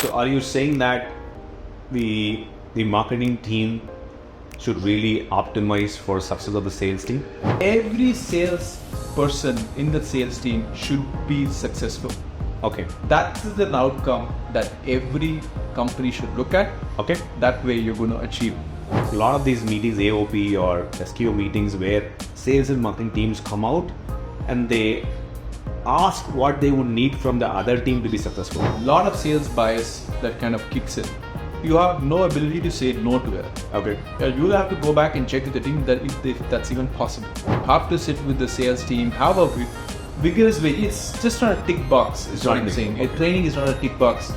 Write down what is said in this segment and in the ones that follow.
So are you saying that the marketing team should really optimize for success of the sales team? Every sales person in the sales team should be successful. Okay. That is an outcome that every company should look at. Okay. That way you're going to achieve. A lot of these meetings, AOP or SKO meetings, where sales and marketing teams come out and they ask what they would need from the other team to be successful. A lot of sales bias that kind of kicks in. You have no ability to say no to it. Okay. You'll have to go back and check with the team that if that's even possible. You have to sit with the sales team, have a vigorous way. It's just not a tick box, is what I'm saying. Training is not a tick box.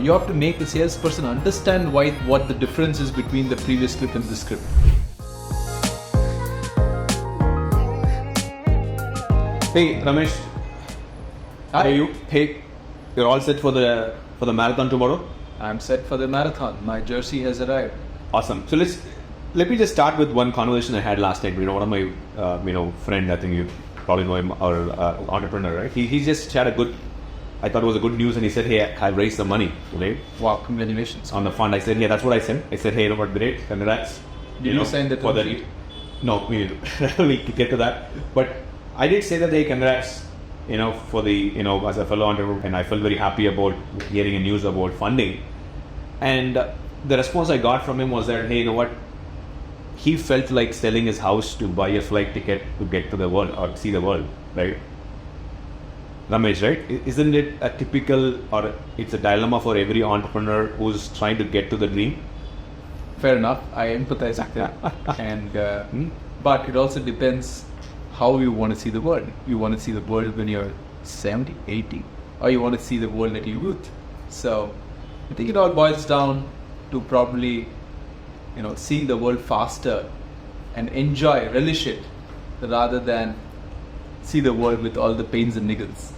You have to make the salesperson understand what the difference is between the previous script and this script. Hey Ramesh, how are you? Hey, you're all set for the marathon tomorrow? I'm set for the marathon. My jersey has arrived. Awesome. So let me just start with one conversation I had last night. One of my friend, I think you probably know him, our entrepreneur, right? He just shared I thought it was a good news, and he said, hey, I raised some money today. Wow, congratulations. On the fund. I said, yeah, that's what I said. I said, hey, what great, congrats. Did you sign the term sheet? No, we can get to that. But I did say that, hey, congrats, for the, as a fellow entrepreneur, and I felt very happy about hearing a news about funding. And the response I got from him was that, hey, you know what? He felt like selling his house to buy a flight ticket to get to the world or see the world, right? Ramesh, right? Isn't it a typical, or it's a dilemma for every entrepreneur who's trying to get to the dream? Fair enough. I empathize with that. And but it also depends how you want to see the world. You want to see the world when you're 70, 80, or you want to see the world at your youth. So I think it all boils down to probably, seeing the world faster and relish it, rather than see the world with all the pains and niggles.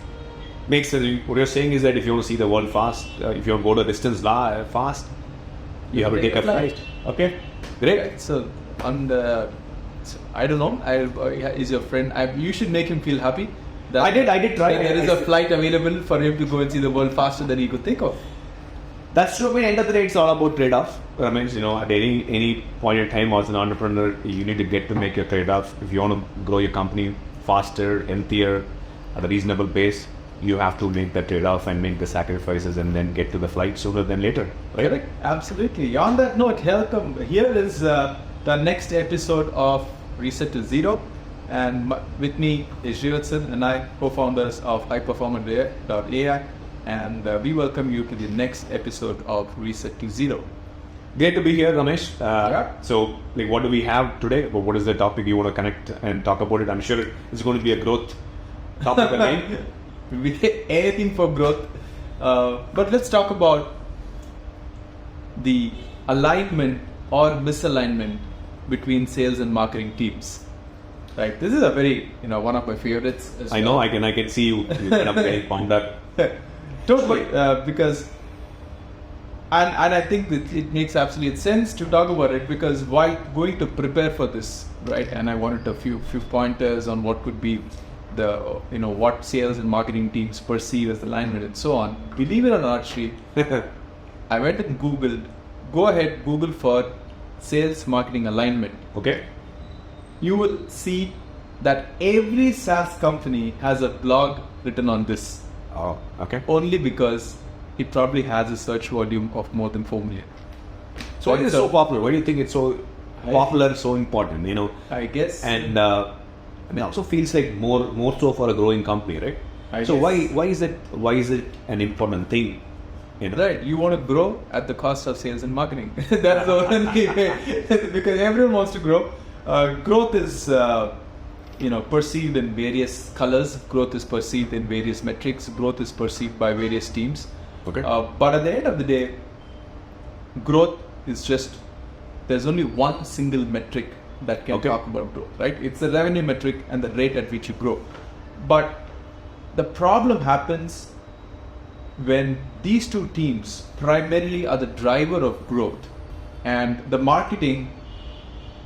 Makes sense. What you're saying is that if you want to see the world fast, if you want to go to a distance fast, you have to take a flight. Okay, great. Okay. So I don't know. Is your friend? You should make him feel happy. I did try. There is a flight available for him to go and see the world faster than he could think of. That's true. At the end of the day, it's all about trade-off. I mean, at any point in time as an entrepreneur, you need to get to make your trade-offs. If you want to grow your company faster, healthier, at a reasonable pace, you have to make that trade-off and make the sacrifices and then get to the flight sooner than later. Right? Correct. Absolutely. On that note, here is the next episode of Reset to Zero. And with me is Jivatsan and I, co-founders of HighPerformer.ai. And we welcome you to the next episode of Reset to Zero. Great to be here, Ramesh. So, what do we have today? What is the topic you want to connect and talk about it? I'm sure it's going to be a growth topic again. We hit anything for growth. But let's talk about the alignment or misalignment between sales and marketing teams. Right. This is a very, one of my favorites. I know. I can see you kind of getting pumped up. Totally, because, and I think that it makes absolute sense to talk about it, because while going to prepare for this, right? And I wanted a few pointers on what could be the, what sales and marketing teams perceive as alignment and so on. Believe it or not, Sri, I went and Googled. Go ahead, Google for sales marketing alignment. Okay. You will see that every SaaS company has a blog written on this. Oh, okay. Only because it probably has a search volume of more than 4 million. So why is it so popular? Why do you think it's so popular, so important? I guess. And it also feels like more so for a growing company, right? Why is it an important thing? Right. You want to grow at the cost of sales and marketing. That's the only way. Because everyone wants to grow. Growth is perceived in various colors. Growth is perceived in various metrics. Growth is perceived by various teams. Okay. But at the end of the day, growth is there's only one single metric that can talk about growth, right? It's the revenue metric and the rate at which you grow. But the problem happens when these two teams primarily are the driver of growth, and the marketing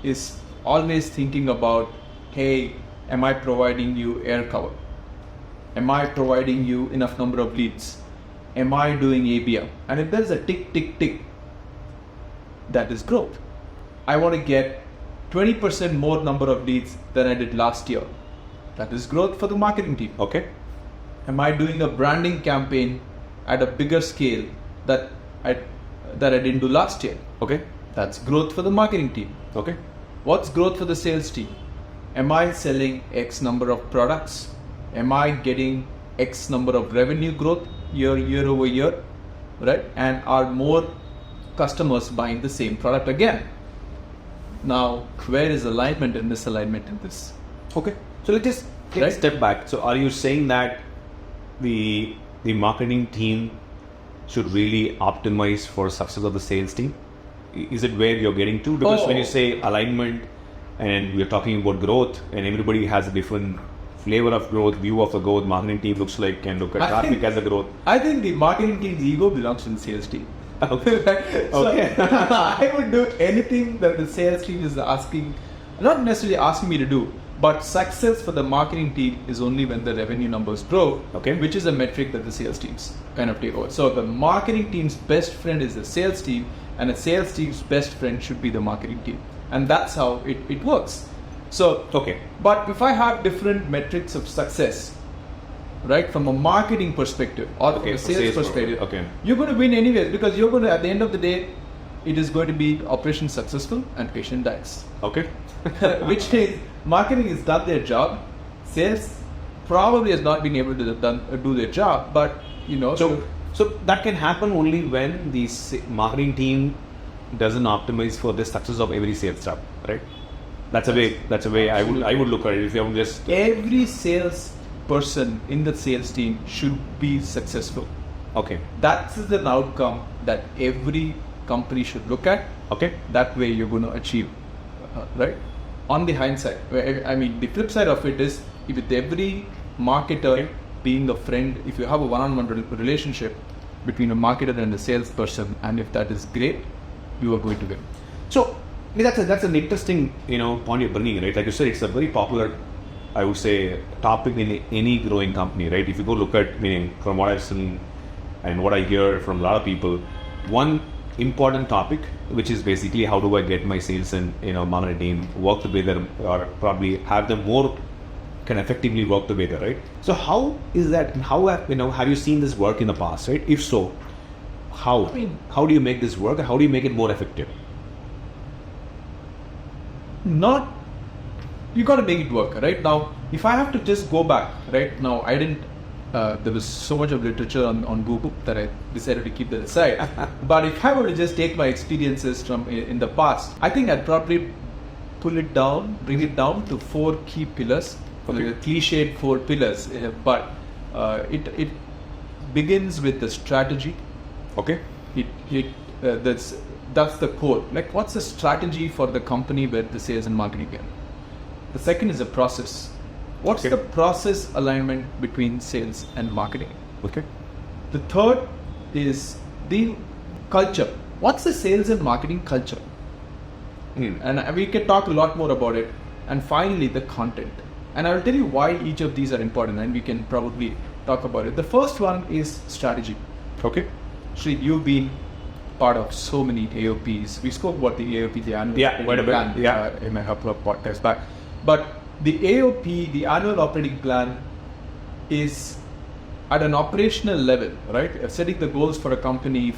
is always thinking about, hey, am I providing you air cover? Am I providing you enough number of leads? am I doing ABM? And if there's a tick, tick, tick, that is growth. I want to get 20% more number of leads than I did last year. That is growth for the marketing team. Okay. Am I doing a branding campaign at a bigger scale that I didn't do last year? Okay. That's growth for the marketing team. Okay. What's growth for the sales team? Am I selling X number of products? Am I getting X number of revenue growth year over year, right? And are more customers buying the same product again? Now, where is alignment and misalignment in this? Okay. So let's just take a step back. So are you saying that the marketing team should really optimize for success of the sales team? Is it where you're getting to? Because when you say alignment and we're talking about growth and everybody has a different flavor of growth, view of the growth, marketing team can look at traffic as a growth. I think the marketing team's ego belongs to the sales team. Okay. So I would do anything that the sales team is asking, not necessarily asking me to do, but success for the marketing team is only when the revenue numbers grow, okay, which is a metric that the sales teams kind of take over. So the marketing team's best friend is the sales team, and a sales team's best friend should be the marketing team. And that's how it works. So, okay. But if I have different metrics of success, right, from a marketing perspective or from a sales perspective, you're going to win anyways, because you're going to, at the end of the day, it is going to be operation successful and patient dies. Okay. Which means marketing has done their job, sales probably has not been able to do their job, but So that can happen only when the marketing team doesn't optimize for the success of every sales job, right? That's a way I would look at it. If you just every sales person in the sales team should be successful. Okay. That's an outcome that every company should look at. Okay. That way you're going to achieve, right? On the hindsight, I mean, the flip side of it is with every marketer being a friend, if you have a one-on-one relationship between a marketer and a salesperson, and if that is great, you are going to win. So that's an interesting point you're bringing, right? Like you said, it's a very popular, I would say, topic in any growing company, right? If you go look at, meaning from what I've seen and what I hear from a lot of people, one important topic, which is basically how do I get my sales and marketing team work together, or probably have them more can effectively work together, right? So how is that? How have you seen this work in the past, right? If so, how do you make this work? How do you make it more effective? You got to make it work, right? Now, if I have to just go back, right now, I didn't. There was so much of literature on Google that I decided to keep that aside. But if I were to just take my experiences from in the past, I think I'd probably bring it down to 4 key pillars. The cliched 4 pillars, but it begins with the strategy. Okay. That's the core. Like, what's the strategy for the company where the sales and marketing can? The second is the process. What's the process alignment between sales and marketing? Okay. The third is the culture. What's the sales and marketing culture? And we can talk a lot more about it. And finally, the content. And I'll tell you why each of these are important, and we can probably talk about it. The first one is strategy. Okay. Shri, you've been part of so many AOPs. We spoke about the AOP, the annual plan, in a couple of podcasts back. But the AOP, the annual operating plan, is at an operational level, right? Setting the goals for a company,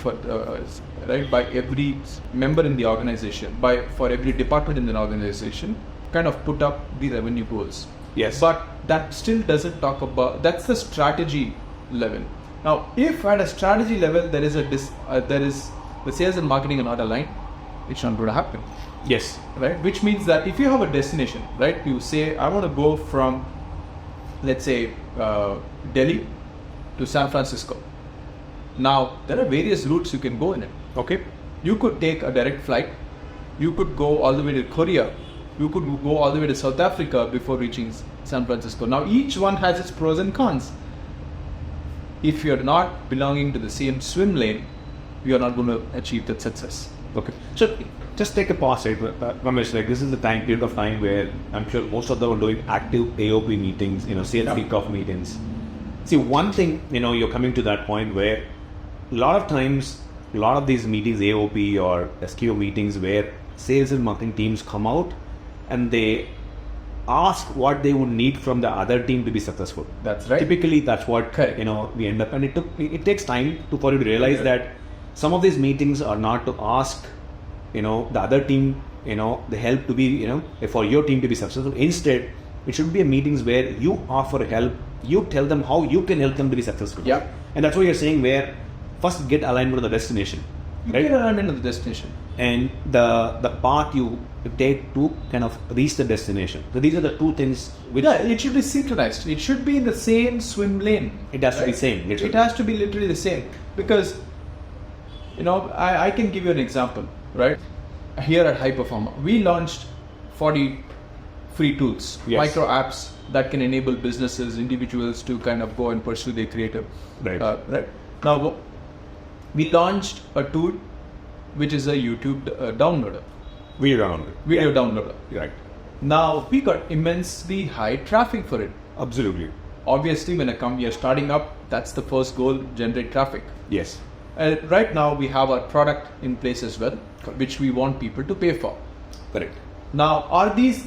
right, by every member in the organization, for every department in the organization, kind of put up the revenue goals. Yes. But that still doesn't talk about, that's the strategy level. Now, if at a strategy level there is the sales and marketing are not aligned, it's not going to happen. Yes. Right? Which means that if you have a destination, right, you say, I want to go from, let's say, Delhi to San Francisco. Now, there are various routes you can go in it. Okay. You could take a direct flight. You could go all the way to Korea. You could go all the way to South Africa before reaching San Francisco. Now, each one has its pros and cons. If you're not belonging to the same swim lane, you're not going to achieve that success. Okay. So, just take a pause, right? Ramesh, like, this is the period of time where I'm sure most of them are doing active AOP meetings, sales kickoff meetings. See, one thing, you're coming to that point where a lot of times, a lot of these meetings, AOP or SKO meetings, where sales and marketing teams come out and they ask what they would need from the other team to be successful. That's right. Typically, that's what Correct. we end up, and it takes time for you to realize that some of these meetings are not to ask the other team the help to be for your team to be successful. Instead, it should be a meetings where you offer help, you tell them how you can help them to be successful. Yeah. And that's what you're saying, where first get alignment with the destination, You right? get alignment of the destination. And the path you take to kind of reach the destination. So these are the two things which It should be synchronized. It should be in the same swim lane. it has to be same. It has to be literally the same. Because, I can give you an example, right? Here at High Performer, we launched 40 free tools, Yes. micro apps that can enable businesses, individuals to kind of go and pursue their creative. Right. Right. Now, we launched a tool which is a YouTube downloader, Video download. video downloader. Right. Now, we got immensely high traffic for it. Absolutely. Obviously, when you're starting up, that's the first goal, generate traffic. Yes. Right now, we have our product in place as well, which we want people to pay for. Correct. Now, are these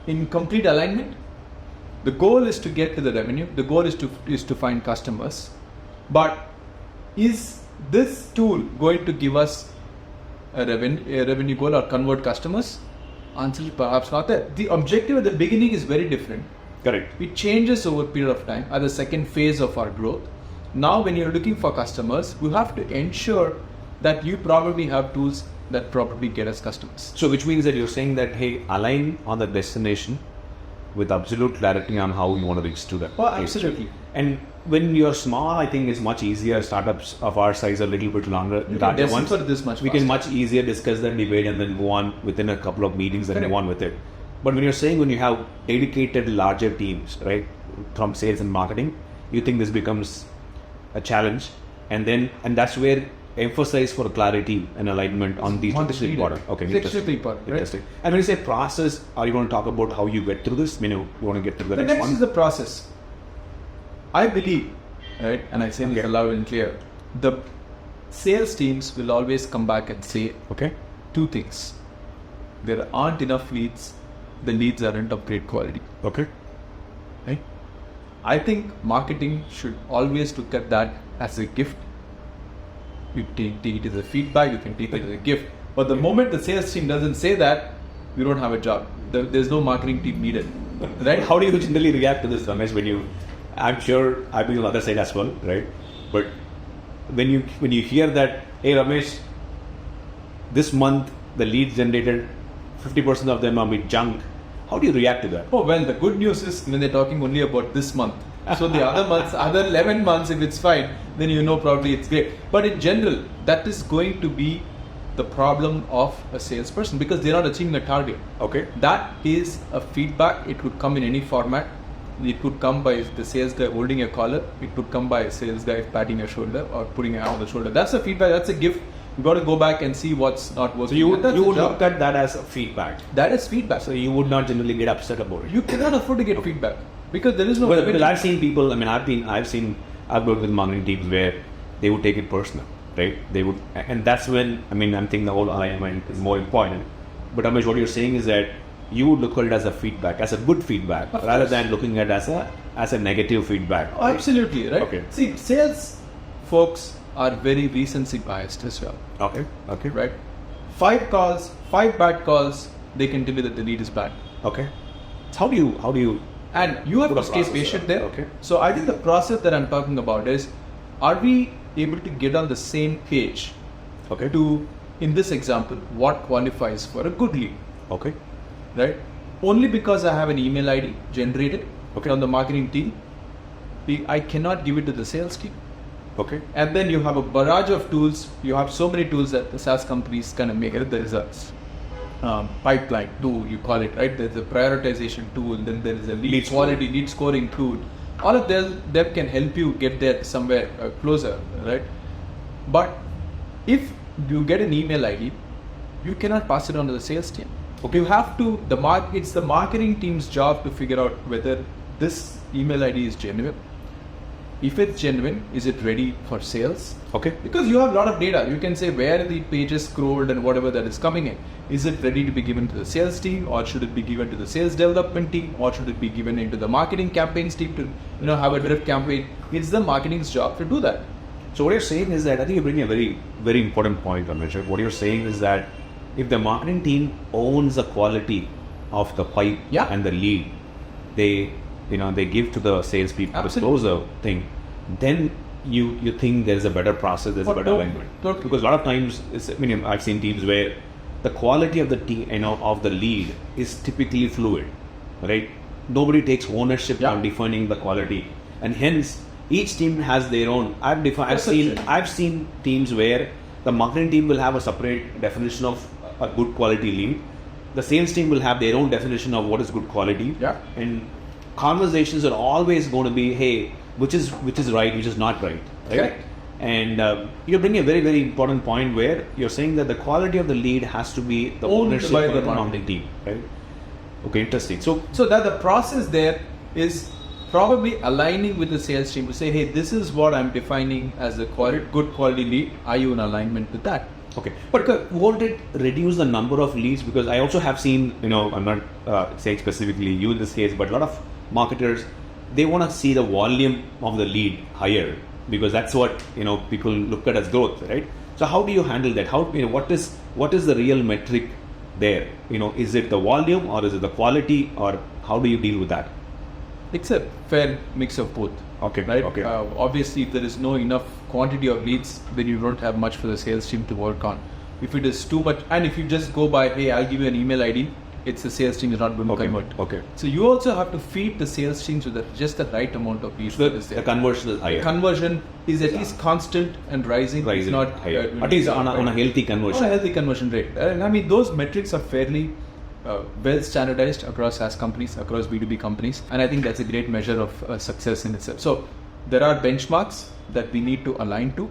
in complete alignment? The goal is to get to the revenue. The goal is to find customers. But is this tool going to give us a revenue goal or convert customers? Answer is perhaps not there. The objective at the beginning is very different. Correct. It changes over a period of time at the second phase of our growth. Now, when you're looking for customers, we have to ensure that you probably have tools that probably get us customers. So which means that you're saying that, hey, align on the destination with absolute clarity on how you want to reach to that. Oh, absolutely. And when you're small, I think it's much easier. Startups of our size are a little bit longer. You can design for this much we can faster. much easier discuss that debate and then move on within a couple of meetings and Correct. move on with it. But when you're saying when you have dedicated larger teams, right, from sales and marketing, you think this becomes a challenge, and that's where emphasize for clarity and alignment on these On things the is important. leader. Okay, It's interesting. extremely important, right? Interesting. And when you say process, are you going to talk about how you get through this? You want to get through the The next next one? is the process. I believe, right, and I say this loud and clear, the sales teams will always come back and say Okay. two things. There aren't enough leads, the leads aren't of great quality. Okay. Right? I think marketing should always look at that as a gift. You take it as a feedback, you can take it as a gift. But the moment the sales team doesn't say that, we don't have a job. There's no marketing team needed. Right? How do you generally react to this, Ramesh? I'm sure I've been on the other side as well, right? But when you hear that, hey Ramesh, this month the leads generated 50% of them are with junk, how do you react to that? Oh, well, the good news is when they're talking only about this month. So the other months, other 11 months, if it's fine, then probably it's great. But in general, that is going to be the problem of a salesperson because they're not achieving a target. Okay. That is a feedback. It could come in any format. It could come by the sales guy holding a collar. It could come by a sales guy patting your shoulder or putting a hand on the shoulder. That's a feedback. That's a gift. You got to go back and see what's not working. So you That's would the job. look at that as feedback. That is feedback. So you would not generally get upset about it. You cannot afford to get feedback because there is no. Well, because I've seen people. I mean, I've worked with marketing teams where they would take it personal, right? They would, and that's when I'm thinking the whole alignment is more important. But Ramesh, what you're saying is that you would look at it as a feedback, as a good feedback, Of rather course. than looking at it as a negative feedback. Oh, absolutely, right? Okay. See, sales folks are very recency biased as well, Okay. Okay. right? 5 bad calls, they can tell you that the lead is bad. Okay. So how do you? And you have Put a to stay process patient there. there. Okay. So I think the process that I'm talking about is, are we able to get on the same page Okay. to, in this example, what qualifies for a good lead, Okay. right? Only because I have an email ID generated Okay. on the marketing team, I cannot give it to the sales team. Okay. And then you have a barrage of tools. You have so many tools that the SaaS companies kind of make it. There is a pipeline tool, you call it, right? There's a prioritization tool. Then there is a lead quality, lead scoring tool. All of them can help you get there somewhere closer, right? But if you get an email ID, you cannot pass it on to the sales team. Okay. You have to, it's the marketing team's job to figure out whether this email ID is genuine. If it's genuine, is it ready for sales? Okay. Because you have a lot of data. You can say where the pages scrolled and whatever that is coming in. Is it ready to be given to the sales team, or should it be given to the sales development team, or should it be given into the marketing campaigns team to have a drift campaign? It's the marketing's job to do that. So what you're saying is that, I think you're bringing a very, very important point, Ramesh. What you're saying is that if the marketing team owns the quality of the pipe and the lead, they give to the salespeople, the closer thing, then you think there's a better process, there's a better alignment. Because a lot of times, I've seen teams where the quality of the of the lead is typically fluid, right? Nobody takes ownership on defining the quality, and hence each team has their own. I've seen teams where the marketing team will have a separate definition of a good quality lead. The sales team will have their own definition of what is good quality. And conversations are always going to be, hey, which is right, which is not right. Correct. And you're bringing a very, very important point where you're saying that the quality of the lead has to be the ownership of the marketing team, right? Okay, interesting. So that the process there is probably aligning with the sales team to say, hey, this is what I'm defining as a good quality lead. Are you in alignment with that? Okay, but won't it reduce the number of leads? Because I also have seen, I'm not saying specifically you in this case, but a lot of marketers, they want to see the volume of the lead higher, because that's what people look at as growth, right? So how do you handle that? How what is the real metric there? Is it the volume, or is it the quality, or how do you deal with that? It's a fair mix of both. Okay. Right. Okay. Obviously, if there is no enough quantity of leads, then you don't have much for the sales team to work on. If it is too much, and if you just go by, hey, I'll give you an email ID, it's the sales team is not going to convert. Okay. So you also have to feed the sales teams with just the right amount of leads. The conversion is higher. Conversion is at least constant and rising. It's not higher. At least on a healthy conversion. On a healthy conversion rate. And those metrics are fairly well standardized across SaaS companies, across B2B companies, and I think that's a great measure of success in itself. So there are benchmarks that we need to align to,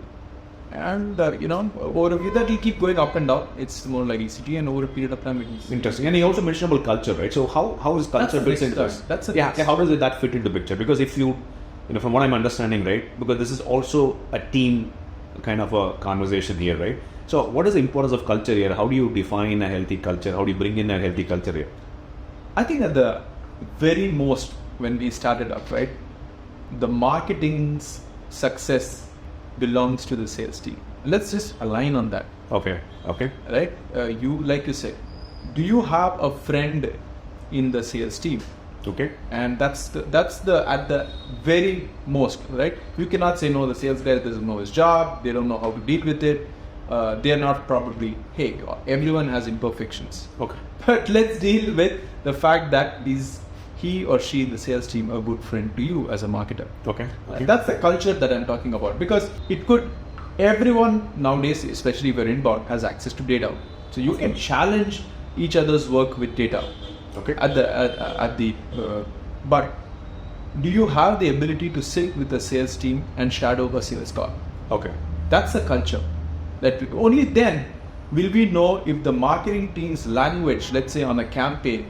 and over that will keep going up and down. It's more like ECT, and over a period of time it is interesting. And you also mentioned about culture, right? So how is culture built into this? How does that fit into the picture? Because if you from what I'm understanding, right, because this is also a team kind of a conversation here, right? So what is the importance of culture here? How do you define a healthy culture? How do you bring in a healthy culture here? I think at the very most, when we started up, right, the marketing's success belongs to the sales team. Let's just align on that. Okay. Right? You like to say, do you have a friend in the sales team? Okay. And that's the at the very most, right? You cannot say, no, the sales guy doesn't know his job, they don't know how to deal with it. They're not probably, hey, everyone has imperfections. Okay. But let's deal with the fact that he or she, the sales team, are a good friend to you as a marketer. Okay. That's the culture that I'm talking about, because everyone nowadays, especially if you're inbound, has access to data. So you can challenge each other's work with data. Okay. But do you have the ability to sit with the sales team and shadow a sales call? Okay. That's the culture. Only then will we know if the marketing team's language, let's say on a campaign,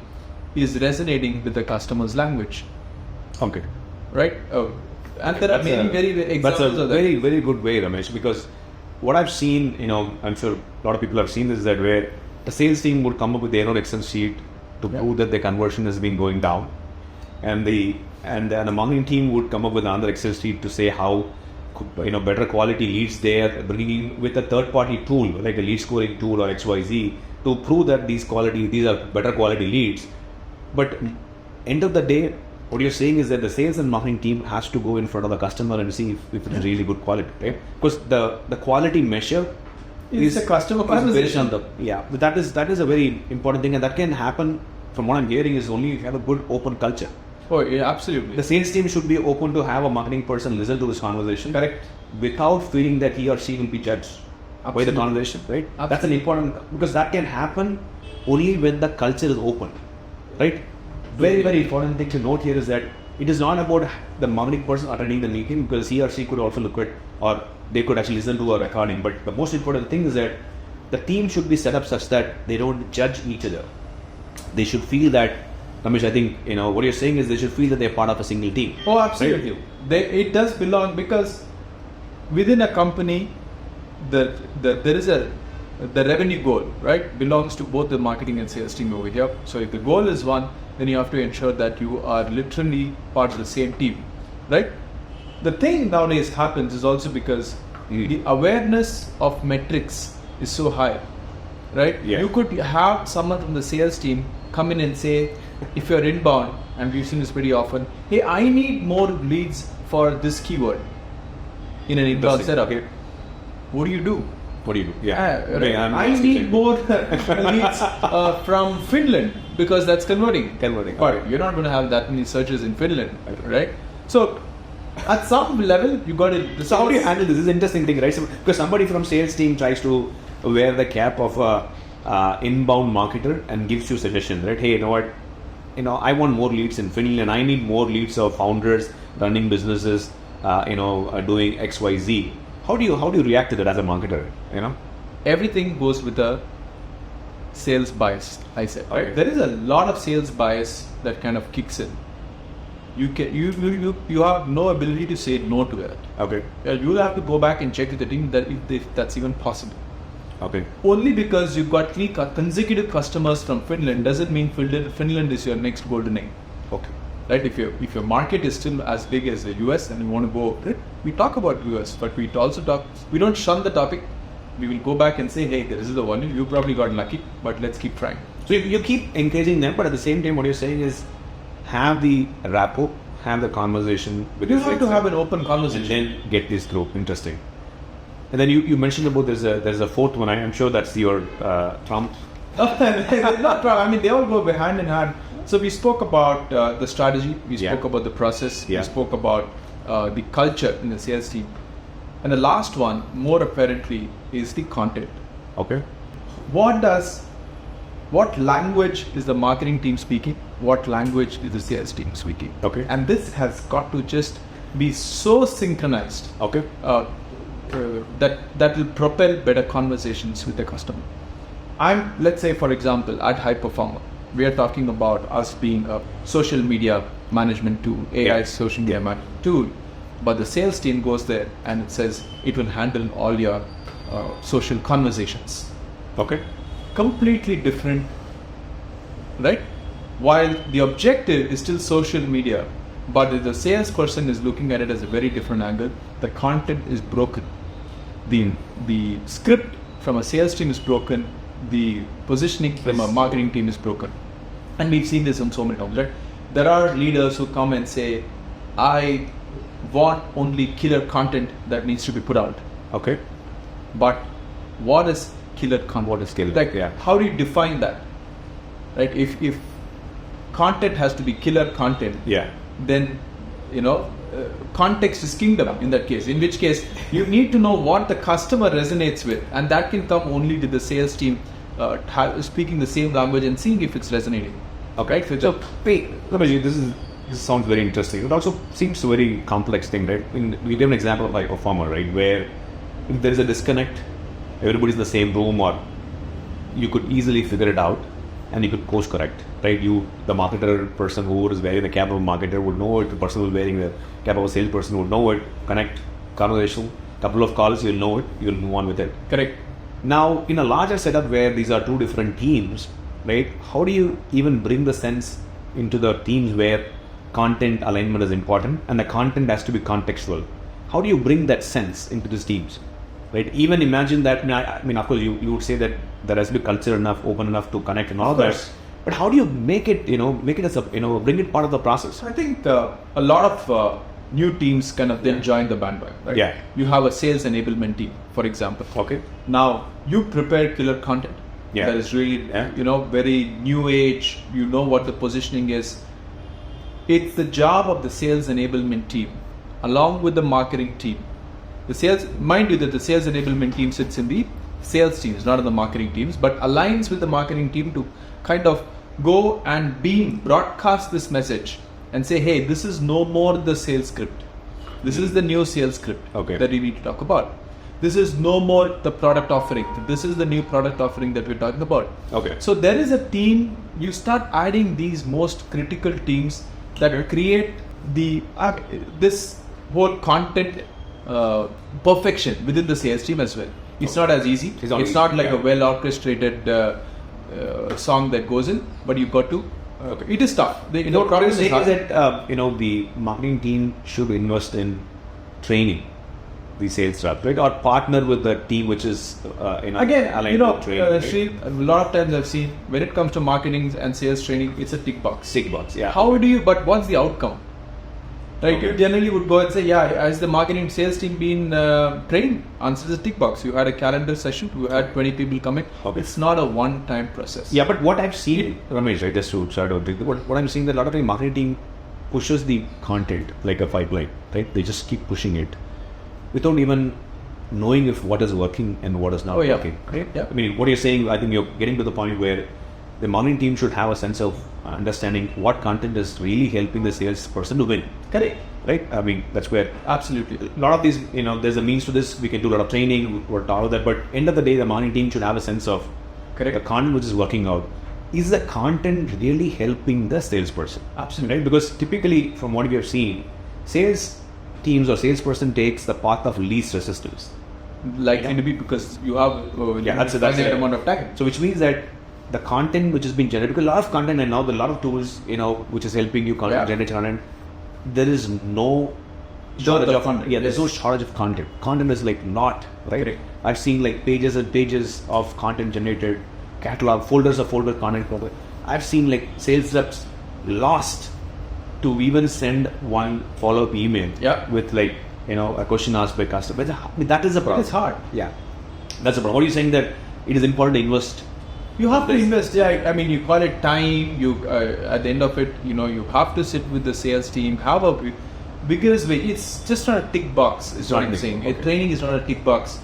is resonating with the customer's language. Okay. Right? And there are many very examples of that. Very, very good way, Ramesh, because what I've seen, I'm sure a lot of people have seen this, that where the sales team would come up with their own Excel sheet to prove that the conversion has been going down, and the marketing team would come up with another Excel sheet to say how better quality leads they are bringing with a third-party tool like a lead scoring tool or XYZ to prove that these are better quality leads. But end of the day, what you're saying is that the sales and marketing team has to go in front of the customer and see if it's really good quality, right? Because the quality measure is a customer conversation. But that is a very important thing, and that can happen, from what I'm hearing, is only if you have a good open culture. Oh, yeah, absolutely. The sales team should be open to have a marketing person listen to this conversation. Correct. Without feeling that he or she will be judged by the conversation, right? Absolutely. That's an important, because that can happen only when the culture is open, right? Very, very important thing to note here is that it is not about the marketing person attending the meeting, because he or she could also look at, or they could actually listen to a recording. But the most important thing is that the team should be set up such that they don't judge each other. They should feel that Ramesh, I think what you're saying is they should feel that they're part of a single team. Oh, absolutely. It does belong, because within a company, there is the revenue goal, right, belongs to both the marketing and sales team over here. So if the goal is one, then you have to ensure that you are literally part of the same team, right? The thing nowadays happens is also because the awareness of metrics is so high, right? Yeah. You could have someone from the sales team come in and say, if you're inbound, and we've seen this pretty often, hey, I need more leads for this keyword in an inbound setup. Okay. What do you do? What do you do? Yeah. Right. I need more leads from Finland because that's converting. But you're not going to have that many searches in Finland, right? So at some level, you got to. So how do you handle this? This is an interesting thing, right? So, because somebody from sales team tries to wear the cap of a inbound marketer and gives you suggestions, right? Hey, you know what? I want more leads in Finland. I need more leads of founders running businesses, doing X, Y, Z. How do you react to that as a marketer? Everything goes with a sales bias. I said, right? Okay. There is a lot of sales bias that kind of kicks in. You have no ability to say no to it. Okay. You'll have to go back and check with the team that if that's even possible. Okay. Only because you've got 3 consecutive customers from Finland doesn't mean Finland is your next golden egg. Okay. Right? If your market is still as big as the US and you want to go, we talk about US, but we don't shun the topic. We will go back and say, hey, this is the one. You probably got lucky, but let's keep trying. So you keep encouraging them, but at the same time, what you're saying is have the rapport, have the conversation with You your have to friends have an open conversation. and then get this through. Interesting. And then you mentioned about there's a fourth one. I am sure that's your trump. Not problem. I mean, they all go hand in hand. So we spoke about the strategy, we spoke about the process, we spoke about the culture in the sales team. And the last one, more apparently, is the content. Okay. What language is the marketing team speaking? What language is the sales team speaking? Okay. And this has got to just be so synchronized. Okay. That will propel better conversations with the customer. Let's say, for example, at High Performer, we are talking about us being a social media management tool, AI social media management tool, but the sales team goes there and it says it will handle all your social conversations. Okay. Completely different, right? While the objective is still social media, but if the salesperson is looking at it as a very different angle, the content is broken. The script from a sales team is broken. The positioning from a marketing team is broken. And we've seen this on so many times, right? There are leaders who come and say, I want only killer content that needs to be put out. Okay. But what is killer content? What is killer? Like, how do you define that? Right? If content has to be killer content, then context is kingdom in that case. In which case, you need to know what the customer resonates with, and that can come only with the sales team speaking the same language and seeing if it's resonating. Okay. Right? So, Ramesh, this sounds very interesting. It also seems a very complex thing, right? We give an example of like a farmer, right, where if there is a disconnect, everybody's in the same room, or you could easily figure it out and you could course correct, right? The marketer person who is wearing the cap of a marketer would know it, the person who is wearing the cap of a salesperson would know it, connect, conversation, couple of calls, you'll know it, you'll move on with it. Correct. Now, in a larger setup where these are two different teams, right, how do you even bring the sense into the teams where content alignment is important and the content has to be contextual? How do you bring that sense into these teams? Right? Even imagine that, I mean, of course, you would say that there has to be culture enough, open enough to connect and all that. But how do you make it, make it as a, bring it part of the process? I think a lot of new teams kind of then join the bandwagon. Right? Yeah. You have a sales enablement team, for example. Okay. Now, you prepare killer content. Yeah. That is really, very new age. You know what the positioning is. It's the job of the sales enablement team, along with the marketing team. Mind you that the sales enablement team sits in the sales teams, not in the marketing teams, but aligns with the marketing team to kind of go and broadcast this message and say, hey, this is no more the sales script. This is the new sales script that we need to talk about. This is no more the product offering. This is the new product offering that we're talking about. Okay. So there is a team, you start adding these most critical teams that create this whole content perfection within the sales team as well. It's not as easy. It's not like a well orchestrated song that goes in, but you've got to. It is tough. What you're saying is that the marketing team should invest in training the sales rep, right, or partner with the team which is aligned with training. Sri, a lot of times I've seen when it comes to marketing and sales training, it's a tick box. Tick box, yeah. How do you? But what's the outcome? Right, Okay. you generally would go and say, has the marketing sales team been trained? Answer is a tick box. You had a calendar session, you had 20 people coming. Okay. It's not a one-time process. Yeah, but what I've seen, Ramesh, right, just to try to what I'm seeing that a lot of the marketing team pushes the content like a pipeline, right? They just keep pushing it without even knowing if what is working and what is not working. Right? Yeah. I mean, what you're saying, I think you're getting to the point where the marketing team should have a sense of understanding what content is really helping the salesperson to win. Correct. Right? I mean, that's where Absolutely. a lot of these, there's a means to this. We can do a lot of training, we're taught of that, but end of the day, the marketing team should have a sense of Correct. the content which is working out. Is the content really helping the salesperson? Absolutely. Right? Because typically, from what we have seen, sales teams or salesperson takes the path of least resistance. Likely to be because you have that's finite it. amount of time. So, which means that the content which has been generated, because a lot of content and now a lot of tools, which is helping you generate content, there is no shortage of content. Yeah, there's no shortage of content. Content is like not, right? Correct. I've seen like pages and pages of content generated, catalog, folders of folder content. I've seen like sales reps lost to even send one follow-up email with like, a question asked by customer. That is a problem. It's hard. Yeah. That's a problem. What are you saying that it is important to invest? You have to invest. Yeah, I mean, you call it time. You at the end of it, you have to sit with the sales team, have a vigorous way. It's just not a tick box. Is what I'm saying. Okay. Training is not a tick box.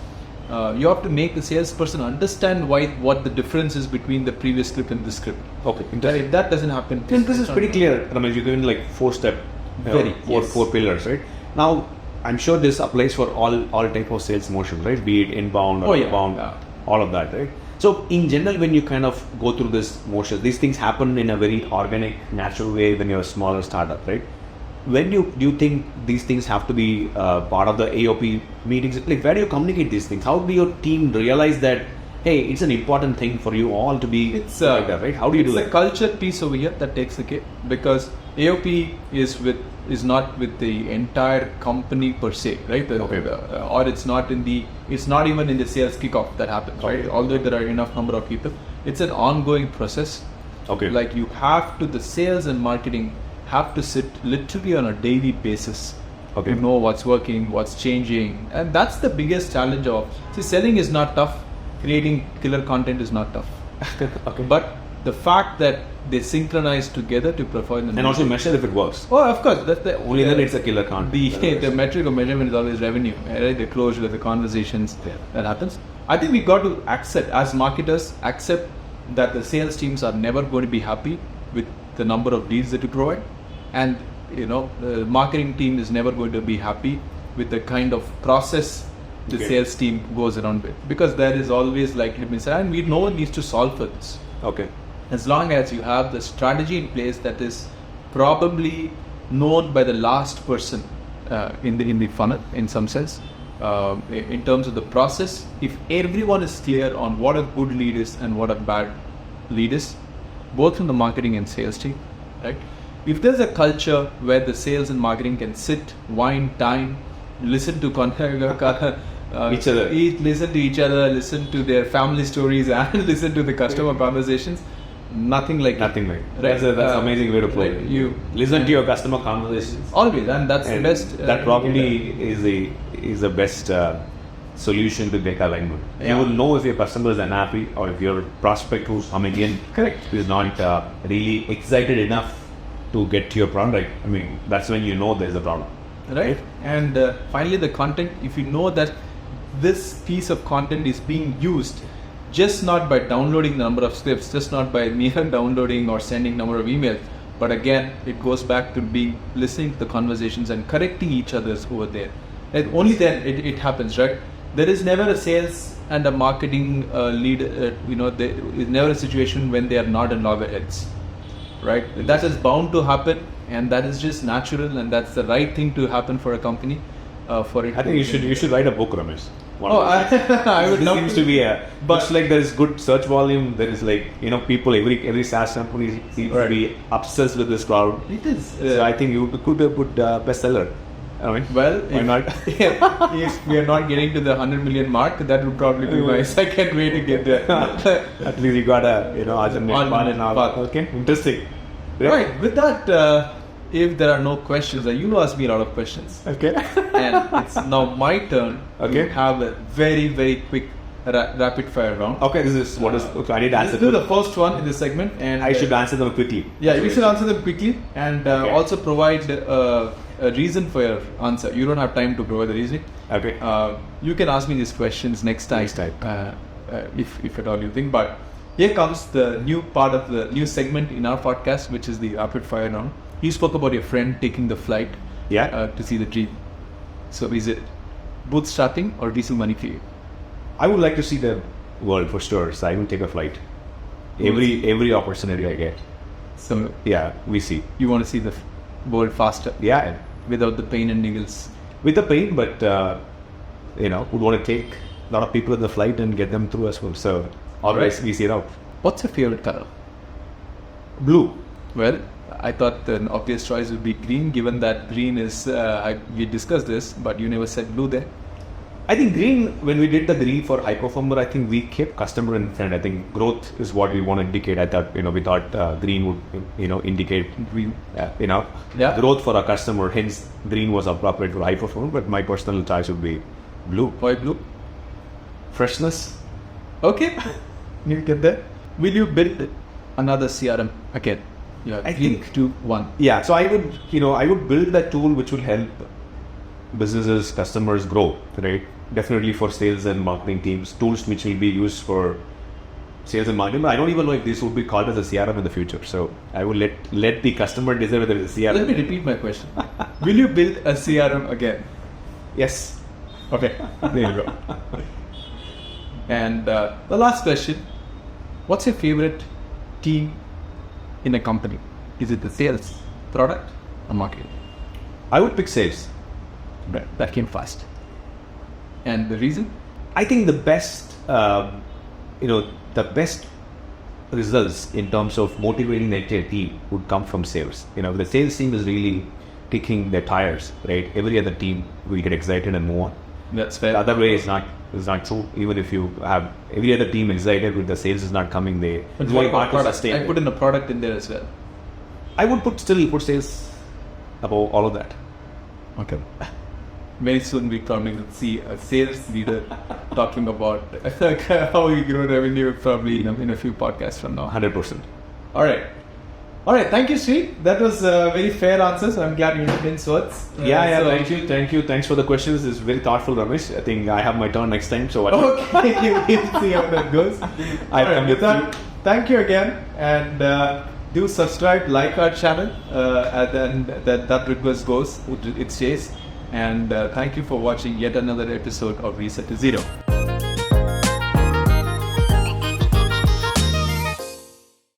You have to make the salesperson understand what the difference is between the previous script and this script. Okay. If that doesn't happen, And this is pretty clear, Ramesh. You're given like four pillars, right? Now, I'm sure this applies for all type of sales motion, right? Be it inbound or outbound, all of that, right? So, in general, when you kind of go through this motion, these things happen in a very organic, natural way when you're a smaller startup, right? When do you think these things have to be part of the AOP meetings? Like, where do you communicate these things? How do your team realize that, hey, it's an important thing for you all to be like that, right? How do you do that? It's a culture piece over here that takes the cake, because AOP is not with the entire company per se, right? Or it's not even in the sales kickoff that happens, right? Although there are enough number of people, it's an ongoing process. Okay. Like the sales and marketing have to sit literally on a daily basis to know what's working, what's changing, and that's the biggest challenge selling is not tough, creating killer content is not tough. But the fact that they synchronize together to perform and also measure if it works. Oh, of course, that's the only then it's a killer content. The metric of measurement is always revenue, right? The closure, the conversations that happens. I think we got to accept as marketers that the sales teams are never going to be happy with the number of deals that you provide, and the marketing team is never going to be happy with the kind of process the sales team goes around with, because there is always likely to be said, and no one needs to solve for this. Okay. As long as you have the strategy in place that is probably known by the last person in the funnel, in some sense, in terms of the process, if everyone is clear on what a good lead is and what a bad lead is, both from the marketing and sales team, right? If there's a culture where the sales and marketing can sit, wind time, listen to each other, listen to each other, listen to their family stories, and listen to the customer conversations. Nothing like right? That's an amazing way to put it. You listen to your customer conversations always, and that's the best. That probably is the best solution to make alignment. You will know if your customer is unhappy or if your prospect who's coming in is not really excited enough to get to your product. I mean, that's when you know there's a problem. Right. And finally, the content. If you know that this piece of content is being used, just not by downloading the number of scripts, just not by mere downloading or sending number of emails, but again, it goes back to listening to the conversations and correcting each other's over there. And only then it happens, right? there is never a sales and a marketing lead. There is never a situation when they are not in loggerheads, right? That is bound to happen, and that is just natural, and that's the right thing to happen for a company. For it, I think you should write a book, Ramesh. I would This love seems to. to be but like there is good search volume. There is like people every SaaS company seems to be obsessed with this cloud. It is. So I think you could be a good bestseller. I mean, Well, why not? if we are not getting to the 100 million mark, that would probably be my second way to get there. At least you got a alternate Alternate path. path. Okay, interesting. Right. With that, if there are no questions, you asked me a lot of questions, Okay. and it's now my turn Okay. to have a very, very quick rapid fire round. Okay, this is what is. Okay, I need to This answer. is the first one in this segment, and I should answer them quickly. Yeah, you should answer them quickly, and Okay. also provide a reason for your answer. You don't have time to provide the reason. Okay. You can ask me these questions next time. Next time. If at all you think. But here comes the new part of the new segment in our podcast, which is the rapid fire round. You spoke about your friend taking the flight Yeah. to see the dream. So is it bootstrapping or diesel money for you? I would like to see the world for sure. So I will take a flight. Every opportunity I get. So Yeah, we see. you want to see the world faster Yeah, without the pain and needles. with the pain, but would want to take a lot of people in the flight and get them through as well. So always Right. we see it out. What's your favorite color? Blue. Well, I thought an obvious choice would be green, given that green is, we discussed this, but you never said blue there. I think green, when we did the green for high performer, I think we kept customer in front. I think growth is what we want to indicate. I thought, we thought green would, indicate, Green. Yeah. growth for our customer. Hence, green was appropriate for high performer, but my personal choice would be blue. Why blue? Freshness. Okay, you get that. Will you build another CRM again? Yeah, I 3, think- 2, 1. Yeah, so I would build that tool which will help businesses, customers grow, right? Definitely for sales and marketing teams, tools which will be used for sales and marketing. But I don't even know if this would be called as a CRM in the future. So I will let the customer decide whether it's a CRM. Let me repeat my question. Will you build a CRM again? Yes. Okay, there you go. And the last question, what's your favorite team in a company? Is it the sales, product, or marketing? I would pick sales. Right, that came fast. And the reason? I think the best, the best results in terms of motivating the entire team would come from sales. The sales team is really kicking their tires, right? Every other team will get excited and move on. That's The fair. other way is not true. Even if you have every other team excited with the sales is not coming, But it's what very about hard to product? sustain. I put in a product in there as well. I would put sales above all of that. Okay. Very soon we probably will see a sales leader talking about how we grow revenue probably in a few podcasts from now. 100%. All right. Thank you, Sri. That was very fair answers. I'm glad you didn't swords. Yeah. So- Thank you. Thanks for the questions. It's very thoughtful, Ramesh. I think I have my turn next time. So Okay, we'll see how that goes. I'll come With with that, thank you again, and do subscribe, like our channel, and then that request goes, it stays. And thank you for watching yet another episode of Reset to Zero.